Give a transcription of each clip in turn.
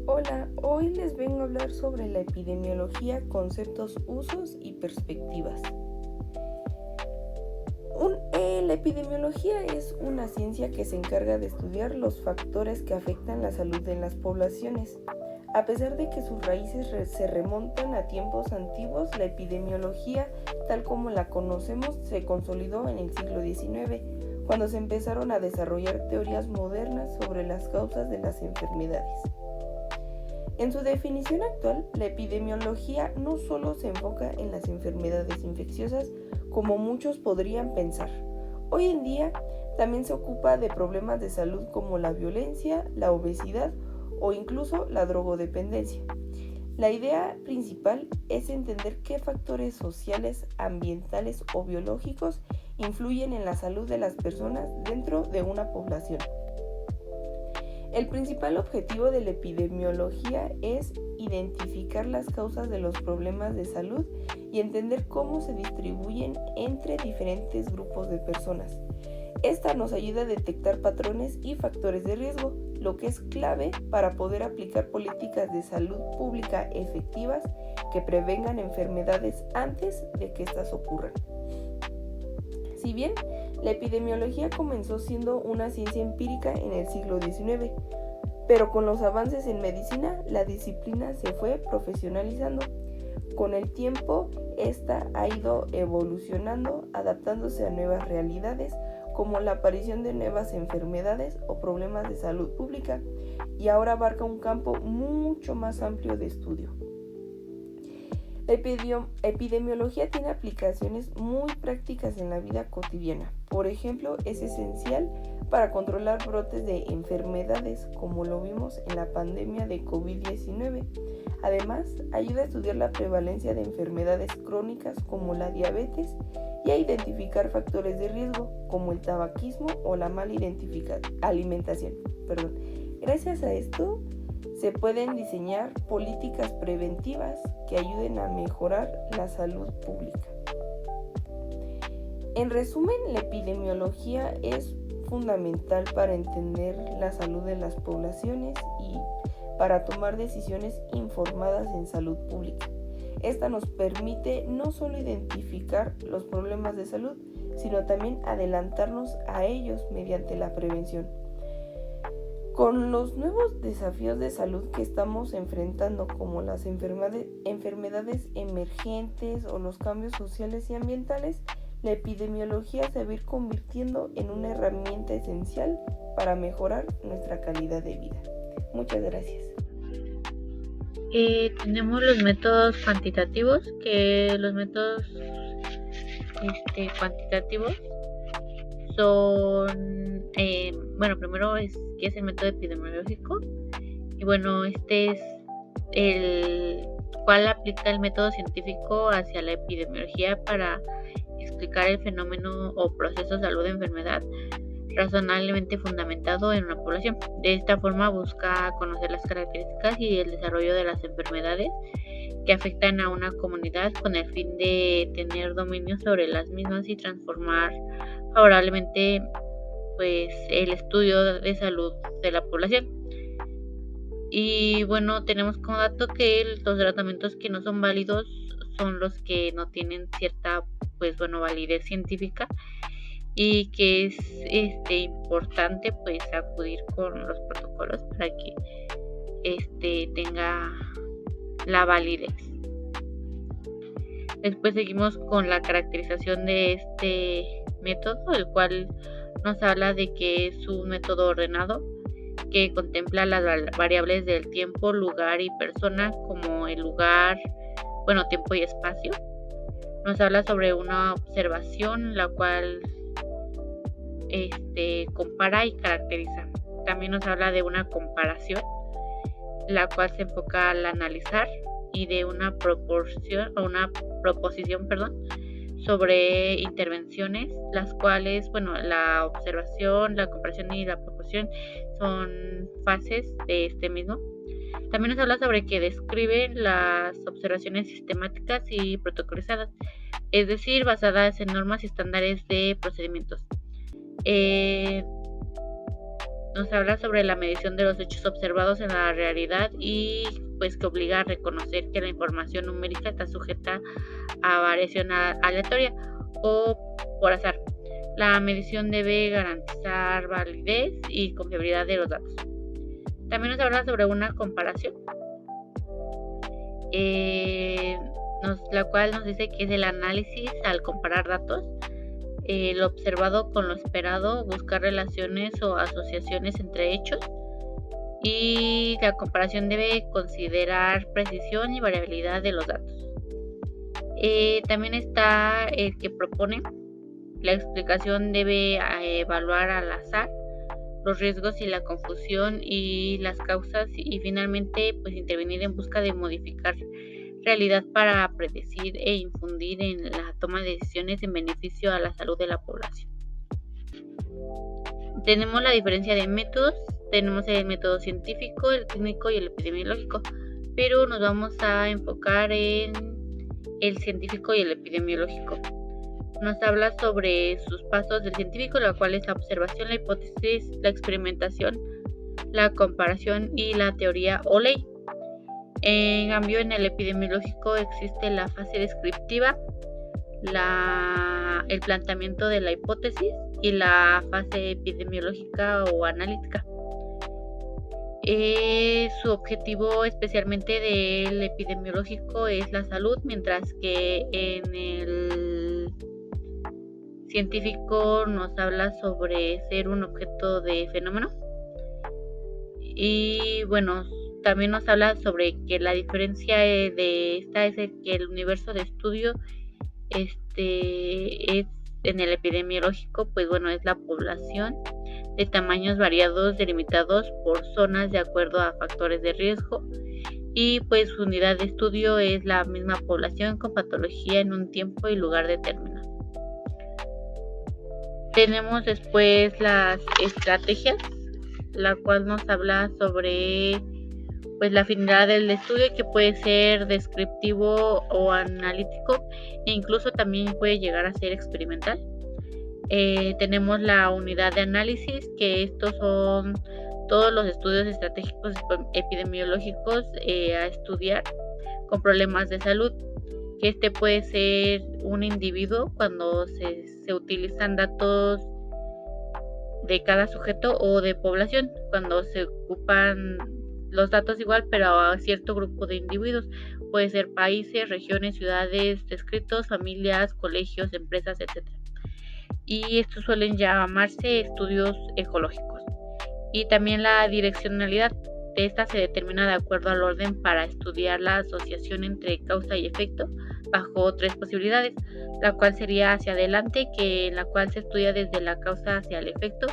Hola, hoy les vengo a hablar sobre la epidemiología, conceptos, usos y perspectivas. La epidemiología es una ciencia que se encarga de estudiar los factores que afectan la salud de las poblaciones. A pesar de que sus raíces se remontan a tiempos antiguos, la epidemiología, tal como la conocemos, se consolidó en el siglo XIX, cuando se empezaron a desarrollar teorías modernas sobre las causas de las enfermedades. En su definición actual, la epidemiología no solo se enfoca en las enfermedades infecciosas, como muchos podrían pensar. Hoy en día también se ocupa de problemas de salud como la violencia, la obesidad o incluso la drogodependencia. La idea principal es entender qué factores sociales, ambientales o biológicos influyen en la salud de las personas dentro de una población. El principal objetivo de la epidemiología es identificar las causas de los problemas de salud y entender cómo se distribuyen entre diferentes grupos de personas. Esta nos ayuda a detectar patrones y factores de riesgo, lo que es clave para poder aplicar políticas de salud pública efectivas que prevengan enfermedades antes de que éstas ocurran. Si bien la epidemiología comenzó siendo una ciencia empírica en el siglo XIX, pero con los avances en medicina, la disciplina se fue profesionalizando. Con el tiempo, esta ha ido evolucionando, adaptándose a nuevas realidades, como la aparición de nuevas enfermedades o problemas de salud pública, y ahora abarca un campo mucho más amplio de estudio. La epidemiología tiene aplicaciones muy prácticas en la vida cotidiana. Por ejemplo, es esencial para controlar brotes de enfermedades, como lo vimos en la pandemia de COVID-19. Además, ayuda a estudiar la prevalencia de enfermedades crónicas como la diabetes y a identificar factores de riesgo como el tabaquismo o la mala alimentación. Gracias a esto, se pueden diseñar políticas preventivas que ayuden a mejorar la salud pública. En resumen, la epidemiología es fundamental para entender la salud de las poblaciones y para tomar decisiones informadas en salud pública. Esta nos permite no solo identificar los problemas de salud, sino también adelantarnos a ellos mediante la prevención. Con los nuevos desafíos de salud que estamos enfrentando, como las enfermedades emergentes o los cambios sociales y ambientales, la epidemiología se va a ir convirtiendo en una herramienta esencial para mejorar nuestra calidad de vida. Muchas gracias. Tenemos los métodos cuantitativos, que los métodos cuantitativos son, primero ¿qué es el método epidemiológico? Y bueno, este es el cual aplica el método científico hacia la epidemiología para explicar el fenómeno o proceso de salud de enfermedad razonablemente fundamentado en una población. De esta forma busca conocer las características y el desarrollo de las enfermedades que afectan a una comunidad con el fin de tener dominio sobre las mismas y transformar favorablemente el estudio de salud de la población. Y bueno, tenemos como dato que los tratamientos que no son válidos son los que no tienen cierta validez científica, y que es importante acudir con los protocolos para que tenga la validez. Después seguimos con la caracterización de este método, el cual nos habla de que es un método ordenado que contempla las variables del tiempo, lugar y persona, como el lugar, tiempo y espacio. Nos habla sobre una observación, la cual compara y caracteriza. También nos habla de una comparación, la cual se enfoca al analizar, y de una proposición sobre intervenciones, las cuales, la observación, la comparación y la proposición son fases de este mismo. También nos habla sobre que describe las observaciones sistemáticas y protocolizadas, es decir, basadas en normas y estándares de procedimientos. nos habla sobre la medición de los hechos observados en la realidad y pues que obliga a reconocer que la información numérica está sujeta a variación aleatoria o por azar. La medición debe garantizar validez y confiabilidad de los datos. También nos habla sobre una comparación, la cual nos dice que es el análisis al comparar datos, lo observado con lo esperado, buscar relaciones o asociaciones entre hechos, y la comparación debe considerar precisión y variabilidad de los datos. También está el que propone, la explicación debe evaluar al azar los riesgos y la confusión y las causas, y finalmente pues intervenir en busca de modificar realidad para predecir e infundir en la toma de decisiones en beneficio a la salud de la población. Tenemos la diferencia de métodos, tenemos el método científico, el clínico y el epidemiológico, pero nos vamos a enfocar en el científico y el epidemiológico. Nos habla sobre sus pasos del científico, la cual es la observación, la hipótesis, la experimentación, la comparación y la teoría o ley. En cambio, en el epidemiológico existe la fase descriptiva, el planteamiento de la hipótesis y la fase epidemiológica o analítica. Su objetivo especialmente del epidemiológico es la salud, mientras que en el científico nos habla sobre ser un objeto de fenómeno. Y bueno, también nos habla sobre que la diferencia de esta es que el universo de estudio es en el epidemiológico, pues bueno, es la población de tamaños variados delimitados por zonas de acuerdo a factores de riesgo, y pues su unidad de estudio es la misma población con patología en un tiempo y lugar determinado. Tenemos después las estrategias, la cual nos habla sobre pues la finalidad del estudio, que puede ser descriptivo o analítico, e incluso también puede llegar a ser experimental. Tenemos la unidad de análisis, que estos son todos los estudios estratégicos epidemiológicos a estudiar con problemas de salud, que puede ser un individuo cuando se utilizan datos de cada sujeto, o de población cuando se ocupan los datos igual pero a cierto grupo de individuos. Puede ser países, regiones, ciudades, descritos, familias, colegios, empresas, etc. Y estos suelen llamarse estudios ecológicos. Y también la direccionalidad de esta se determina de acuerdo al orden para estudiar la asociación entre causa y efecto bajo tres posibilidades, la cual sería hacia adelante, en la cual se estudia desde la causa hacia el efecto,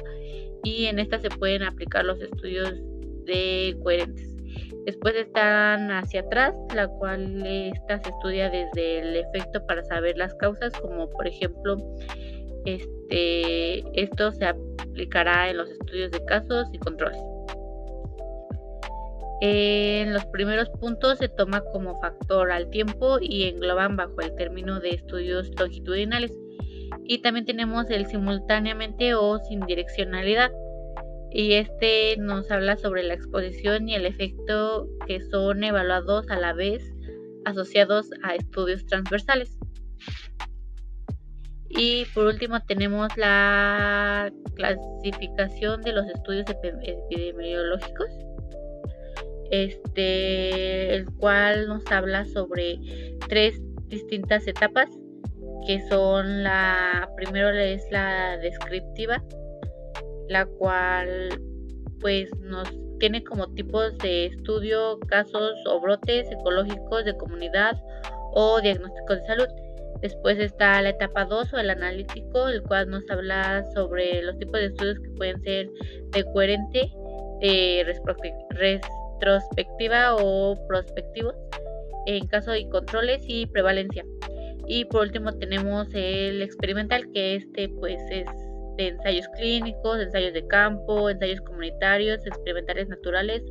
y en esta se pueden aplicar los estudios de coherentes. Después están hacia atrás, la cual esta se estudia desde el efecto para saber las causas, como por ejemplo esto se aplicará en los estudios de casos y controles. En los primeros puntos se toma como factor al tiempo y engloban bajo el término de estudios longitudinales. Y también tenemos el simultáneamente o sin direccionalidad, y nos habla sobre la exposición y el efecto, que son evaluados a la vez asociados a estudios transversales. Y por último tenemos la clasificación de los estudios epidemiológicos, el cual nos habla sobre tres distintas etapas, que son primero es la descriptiva, la cual pues nos tiene como tipos de estudio casos o brotes ecológicos de comunidad o diagnósticos de salud. Después está la etapa 2 o el analítico, el cual nos habla sobre los tipos de estudios que pueden ser de coherente, retrospectiva o prospectivos, en caso de controles y prevalencia. Y por último tenemos el experimental, que pues es de ensayos clínicos, ensayos de campo, ensayos comunitarios, experimentales naturales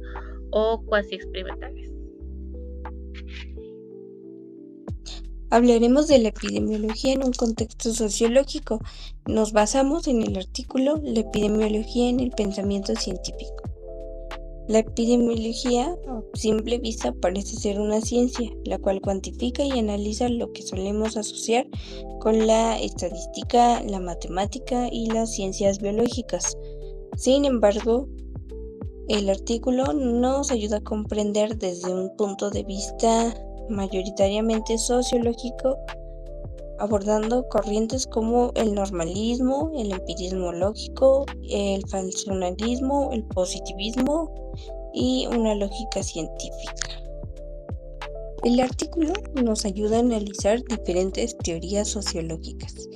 o cuasi experimentales. Hablaremos de la epidemiología en un contexto sociológico. Nos basamos en el artículo La epidemiología en el pensamiento científico. La epidemiología, a simple vista, parece ser una ciencia, la cual cuantifica y analiza lo que solemos asociar con la estadística, la matemática y las ciencias biológicas. Sin embargo, el artículo nos ayuda a comprender desde un punto de vista mayoritariamente sociológico, abordando corrientes como el normalismo, el empirismo lógico, el falcionalismo, el positivismo y una lógica científica. El artículo nos ayuda a analizar diferentes teorías sociológicas,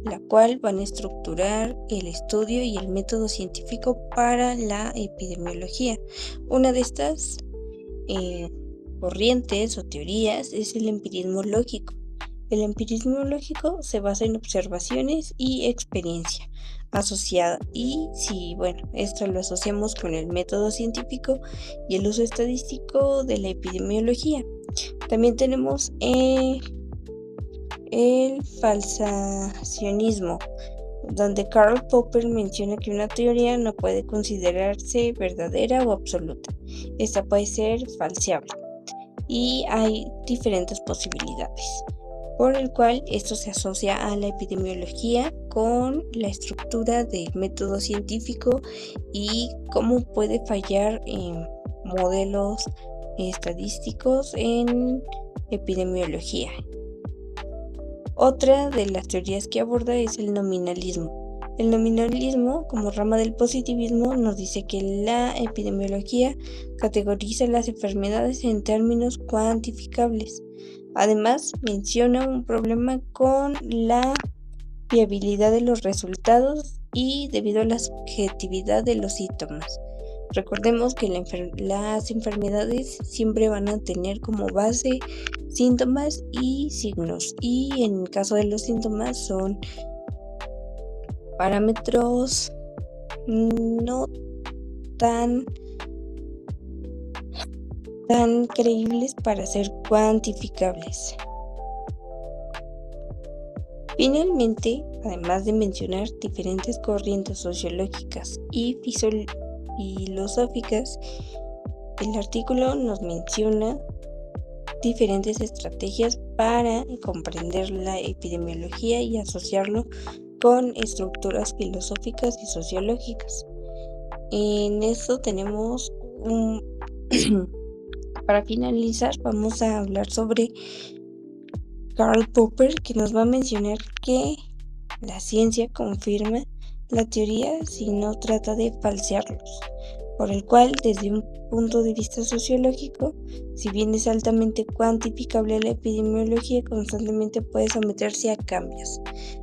la cual van a estructurar el estudio y el método científico para la epidemiología. Una de estas corrientes o teorías es el empirismo lógico. El empirismo lógico se basa en observaciones y experiencia asociada, y esto lo asociamos con el método científico y el uso estadístico de la epidemiología. También tenemos el falsacionismo, donde Karl Popper menciona que una teoría no puede considerarse verdadera o absoluta. Esta puede ser falseable y hay diferentes posibilidades, por el cual esto se asocia a la epidemiología con la estructura del método científico y cómo puede fallar en modelos estadísticos en epidemiología. Otra de las teorías que aborda es el nominalismo. El nominalismo, como rama del positivismo, nos dice que la epidemiología categoriza las enfermedades en términos cuantificables. Además, menciona un problema con la fiabilidad de los resultados y debido a la subjetividad de los síntomas. Recordemos que las enfermedades siempre van a tener como base síntomas y signos, y en el caso de los síntomas son parámetros no tan creíbles para ser cuantificables. Finalmente, además de mencionar diferentes corrientes sociológicas y filosóficas, el artículo nos menciona diferentes estrategias para comprender la epidemiología y asociarlo con estructuras filosóficas y sociológicas. En esto tenemos para finalizar, vamos a hablar sobre Karl Popper, que nos va a mencionar que la ciencia confirma la teoría si no trata de falsearlos, por el cual, desde un punto de vista sociológico, si bien es altamente cuantificable, la epidemiología constantemente puede someterse a cambios.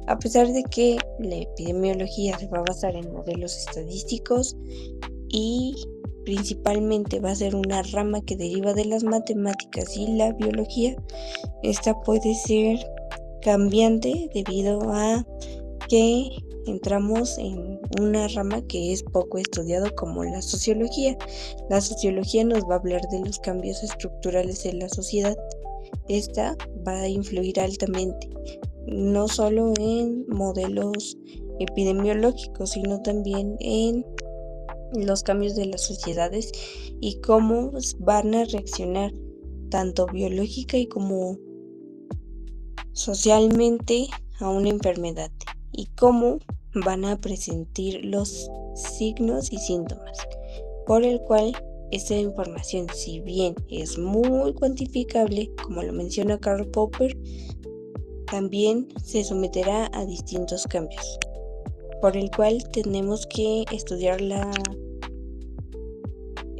A pesar de que la epidemiología se va a basar en modelos estadísticos y principalmente va a ser una rama que deriva de las matemáticas y la biología, esta puede ser cambiante debido a que entramos en una rama que es poco estudiado como la sociología. La sociología nos va a hablar de los cambios estructurales en la sociedad. Esta va a influir altamente, no solo en modelos epidemiológicos, sino también en los cambios de las sociedades y cómo van a reaccionar tanto biológica y como socialmente a una enfermedad, y cómo van a presentar los signos y síntomas, por el cual esta información, si bien es muy cuantificable, como lo menciona Karl Popper, también se someterá a distintos cambios, por el cual tenemos que estudiar la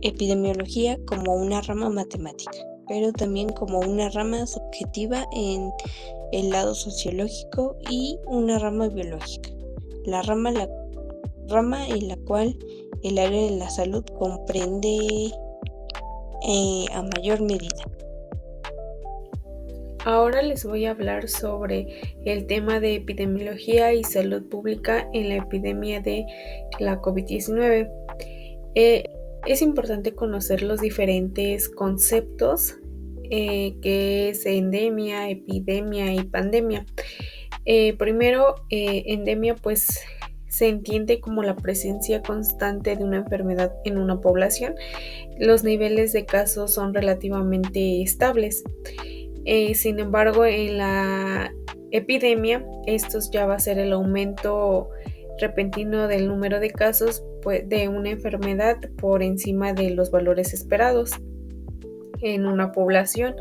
epidemiología como una rama matemática, pero también como una rama subjetiva en el lado sociológico y una rama biológica, la rama en la cual el área de la salud comprende a mayor medida. Ahora les voy a hablar sobre el tema de epidemiología y salud pública en la epidemia de la COVID-19. Es importante conocer los diferentes conceptos que es endemia, epidemia y pandemia. Primero, endemia pues se entiende como la presencia constante de una enfermedad en una población. Los niveles de casos son relativamente estables. Sin embargo, en la epidemia, estos ya va a ser el aumento repentino del número de casos de una enfermedad por encima de los valores esperados en una población.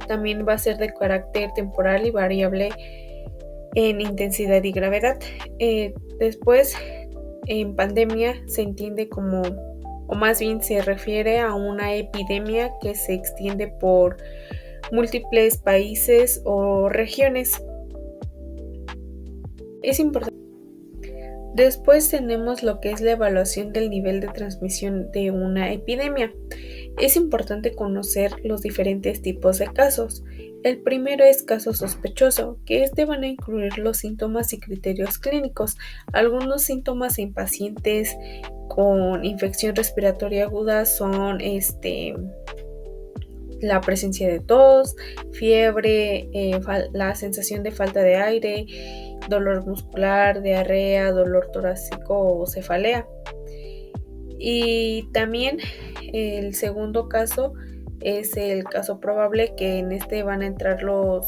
También va a ser de carácter temporal y variable en intensidad y gravedad. Después, en pandemia se entiende como, o más bien se refiere a una epidemia que se extiende por múltiples países o regiones. Es importante. Después tenemos lo que es la evaluación del nivel de transmisión de una epidemia. Es importante conocer los diferentes tipos de casos. El primero es caso sospechoso, que van a incluir los síntomas y criterios clínicos. Algunos síntomas en pacientes con infección respiratoria aguda son la presencia de tos, fiebre, la sensación de falta de aire, dolor muscular, diarrea, dolor torácico o cefalea. Y también el segundo caso es el caso probable, que en van a entrar los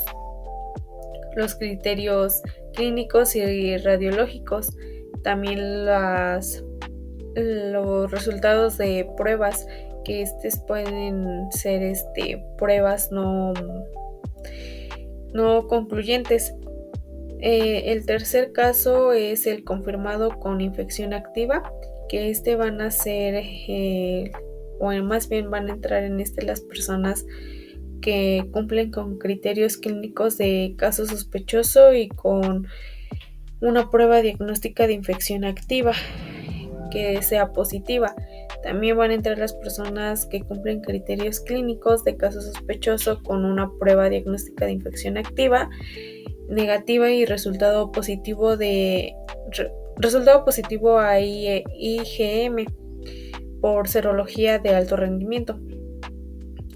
criterios clínicos y radiológicos, también los resultados de pruebas, que pueden ser pruebas no concluyentes. El tercer caso es el confirmado con infección activa, que van a ser, o más bien van a entrar en las personas que cumplen con criterios clínicos de caso sospechoso y con una prueba diagnóstica de infección activa que sea positiva. También van a entrar las personas que cumplen criterios clínicos de caso sospechoso con una prueba diagnóstica de infección activa negativa y resultado positivo a IgM por serología de alto rendimiento.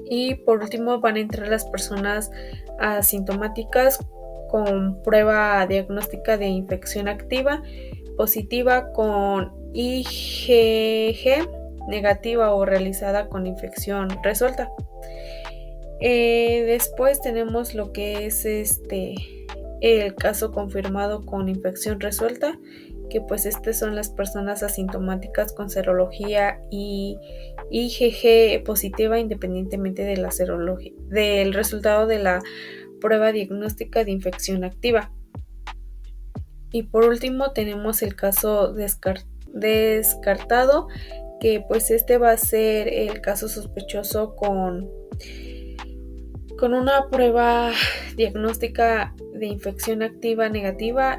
Y por último van a entrar las personas asintomáticas con prueba diagnóstica de infección activa positiva con IgG negativa o realizada con infección resuelta. Después tenemos lo que es el caso confirmado con infección resuelta, que pues son las personas asintomáticas con serología y IgG positiva independientemente de la serología, del resultado de la prueba diagnóstica de infección activa. Y por último tenemos el caso descartado, que pues va a ser el caso sospechoso con una prueba diagnóstica de infección activa negativa.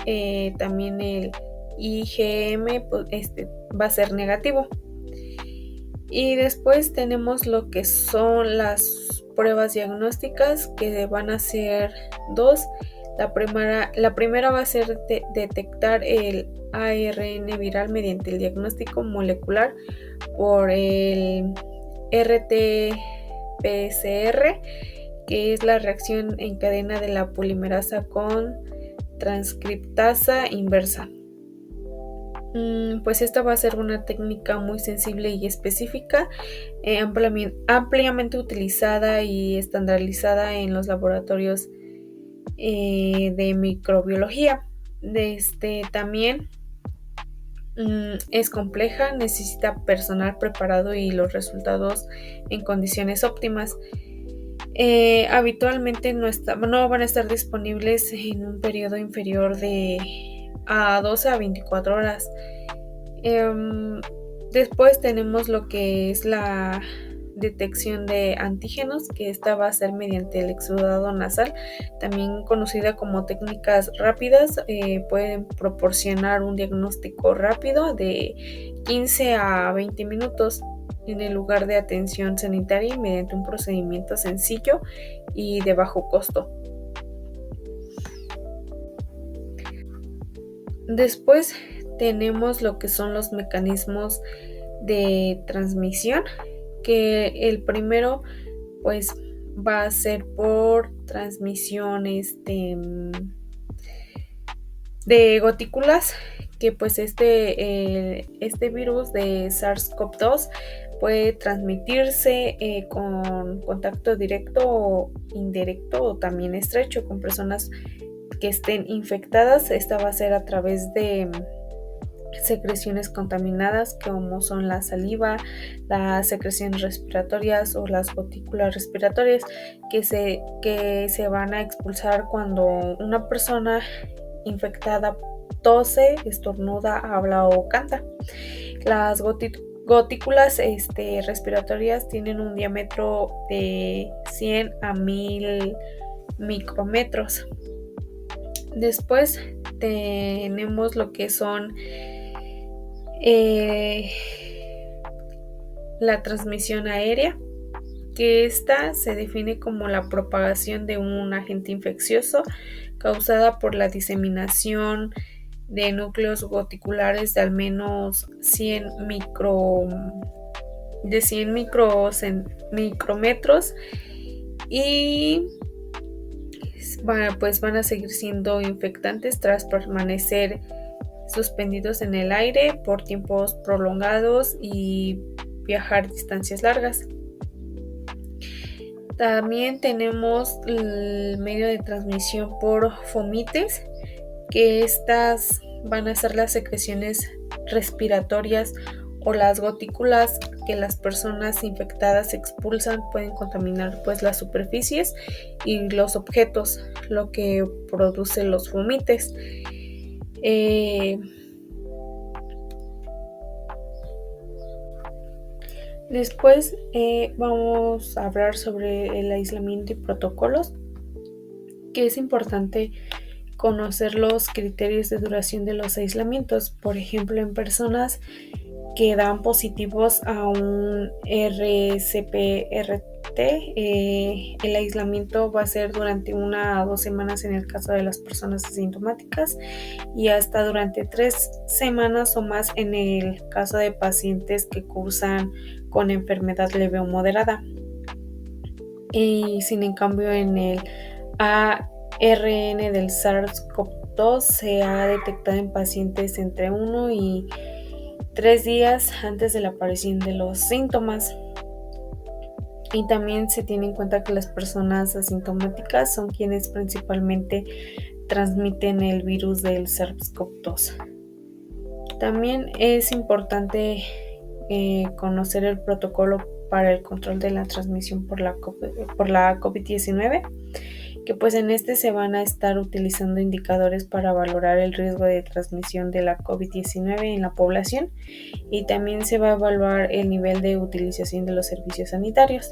También el IgM va a ser negativo. Y después tenemos lo que son las pruebas diagnósticas, que van a ser dos. La primera va a ser detectar el ARN viral mediante el diagnóstico molecular por el RT-PCR, que es la reacción en cadena de la polimerasa con transcriptasa inversa. Pues esta va a ser una técnica muy sensible y específica, ampliamente utilizada y estandarizada en los laboratorios de microbiología. También es compleja, necesita personal preparado y los resultados en condiciones óptimas. Habitualmente no van a estar disponibles en un periodo inferior a 12 a 24 horas. Después tenemos lo que es la detección de antígenos, que va a ser mediante el exudado nasal, también conocida como técnicas rápidas. Pueden proporcionar un diagnóstico rápido de 15 a 20 minutos en el lugar de atención sanitaria mediante un procedimiento sencillo y de bajo costo. Después tenemos lo que son los mecanismos de transmisión, que el primero pues va a ser por transmisión de gotículas, que pues este virus de SARS-CoV-2 puede transmitirse con contacto directo o indirecto o también estrecho con personas que estén infectadas. Esta va a ser a través de secreciones contaminadas como son la saliva, las secreciones respiratorias o las gotículas respiratorias que se van a expulsar cuando una persona infectada tose, estornuda, habla o canta. Las gotículas respiratorias tienen un diámetro de 100 a 1000 micrómetros. Después tenemos lo que son la transmisión aérea, que esta se define como la propagación de un agente infeccioso causada por la diseminación de núcleos goticulares de al menos 100 micrómetros y pues van a seguir siendo infectantes tras permanecer suspendidos en el aire por tiempos prolongados y viajar distancias largas. También tenemos el medio de transmisión por fomites, que estas van a ser las secreciones respiratorias o las gotículas que las personas infectadas expulsan. Pueden contaminar pues las superficies y los objetos, lo que produce los fomites. Después vamos a hablar sobre el aislamiento y protocolos, que es importante conocer los criterios de duración de los aislamientos. Por ejemplo, en personas que dan positivos a un RCP-RT, el aislamiento va a ser durante 1 a 2 semanas en el caso de las personas asintomáticas y hasta durante 3 semanas o más en el caso de pacientes que cursan con enfermedad leve o moderada. Y sin en cambio en el ARN del SARS-CoV-2 se ha detectado en pacientes entre 1 y 3 días antes de la aparición de los síntomas. Y también se tiene en cuenta que las personas asintomáticas son quienes principalmente transmiten el virus del SARS-CoV-2. También es importante conocer el protocolo para el control de la transmisión por la COVID-19, que pues en este se van a estar utilizando indicadores para valorar el riesgo de transmisión de la COVID-19 en la población, y también se va a evaluar el nivel de utilización de los servicios sanitarios.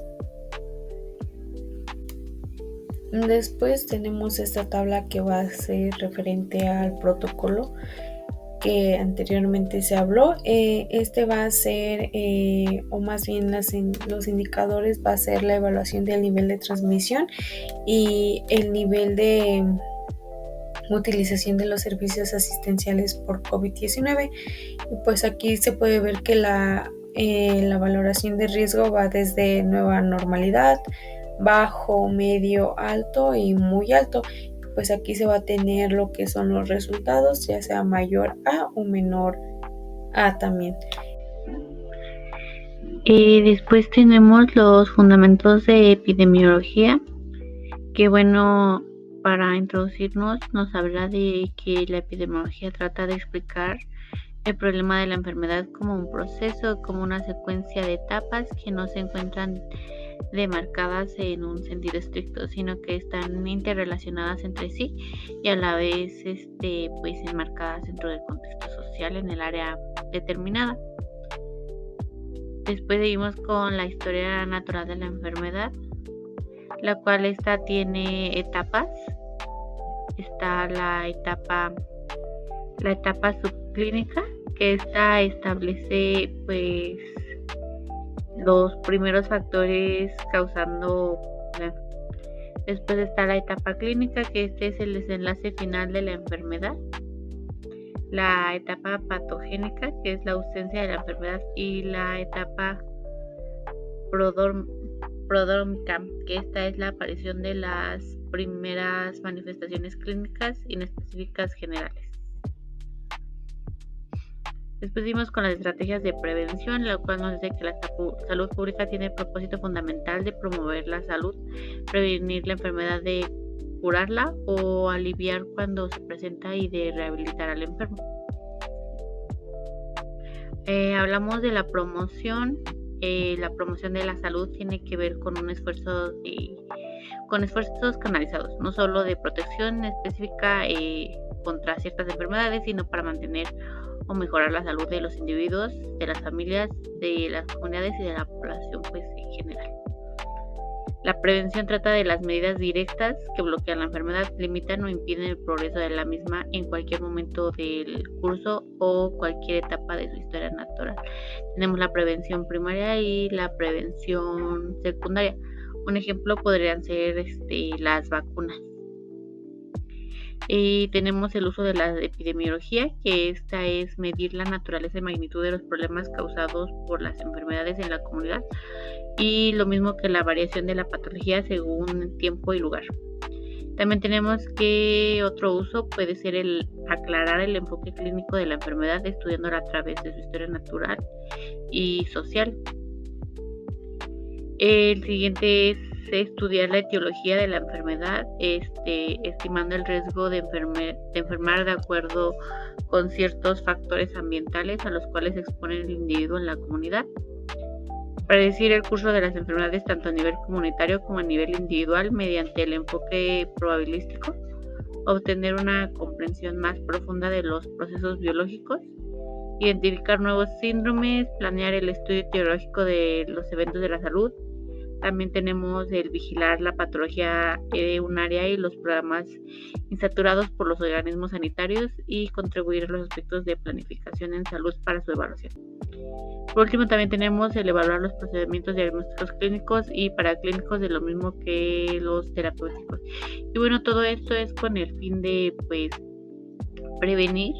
Después tenemos esta tabla que va a ser referente al protocolo que anteriormente se habló. Este va a ser, o más bien los indicadores va a ser la evaluación del nivel de transmisión y el nivel de utilización de los servicios asistenciales por COVID-19. Y pues aquí se puede ver que la valoración de riesgo va desde nueva normalidad, bajo, medio, alto y muy alto. Pues aquí se va a tener lo que son los resultados, ya sea mayor a o menor a también. Después tenemos los fundamentos de epidemiología, que bueno, para introducirnos nos habla de que la epidemiología trata de explicar el problema de la enfermedad como un proceso, como una secuencia de etapas que no se encuentran demarcadas en un sentido estricto, sino que están interrelacionadas entre sí y a la vez pues enmarcadas dentro del contexto social en el área determinada. Después seguimos con la historia natural de la enfermedad, la cual esta tiene etapas. Está la etapa subclínica, que esta establece pues los primeros factores causando la. Después está la etapa clínica, que este es el desenlace final de la enfermedad. La etapa patogénica, que es la ausencia de la enfermedad, y la etapa prodrómica, que esta es la aparición de las primeras manifestaciones clínicas inespecíficas generales. Después seguimos con las estrategias de prevención, la cual nos dice que la salud pública tiene el propósito fundamental de promover la salud, prevenir la enfermedad, de curarla o aliviar cuando se presenta y de rehabilitar al enfermo. Hablamos de la promoción. La promoción de la salud tiene que ver con un esfuerzo con esfuerzos canalizados, no solo de protección específica contra ciertas enfermedades, sino para mantener o mejorar la salud de los individuos, de las familias, de las comunidades y de la población pues en general. La prevención trata de las medidas directas que bloquean la enfermedad, limitan o impiden el progreso de la misma en cualquier momento del curso o cualquier etapa de su historia natural. Tenemos la prevención primaria y la prevención secundaria. Un ejemplo podrían ser las vacunas. Y tenemos el uso de la epidemiología, que esta es medir la naturaleza y magnitud de los problemas causados por las enfermedades en la comunidad, y lo mismo que la variación de la patología según tiempo y lugar. También tenemos que otro uso puede ser el aclarar el enfoque clínico de la enfermedad, estudiándola a través de su historia natural y social. El siguiente es estudiar la etiología de la enfermedad, estimando el riesgo de enfermar de acuerdo con ciertos factores ambientales a los cuales se expone el individuo en la comunidad. Predecir el curso de las enfermedades tanto a nivel comunitario como a nivel individual mediante el enfoque probabilístico. Obtener una comprensión más profunda de los procesos biológicos. Identificar nuevos síndromes, planear el estudio etiológico de los eventos de la salud. También tenemos el vigilar la patología de un área y los programas insaturados por los organismos sanitarios y contribuir a los aspectos de planificación en salud para su evaluación. Por último, también tenemos el evaluar los procedimientos diagnósticos clínicos y paraclínicos, de lo mismo que los terapéuticos. Y bueno, todo esto es con el fin de prevenir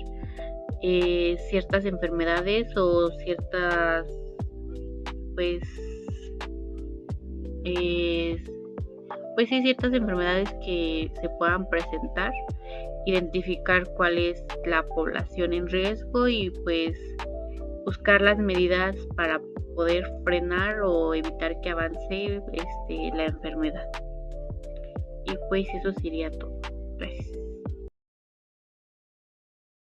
ciertas enfermedades o ciertas ciertas enfermedades que se puedan presentar, identificar cuál es la población en riesgo y buscar las medidas para poder frenar o evitar que avance la enfermedad. Y eso sería todo. Gracias.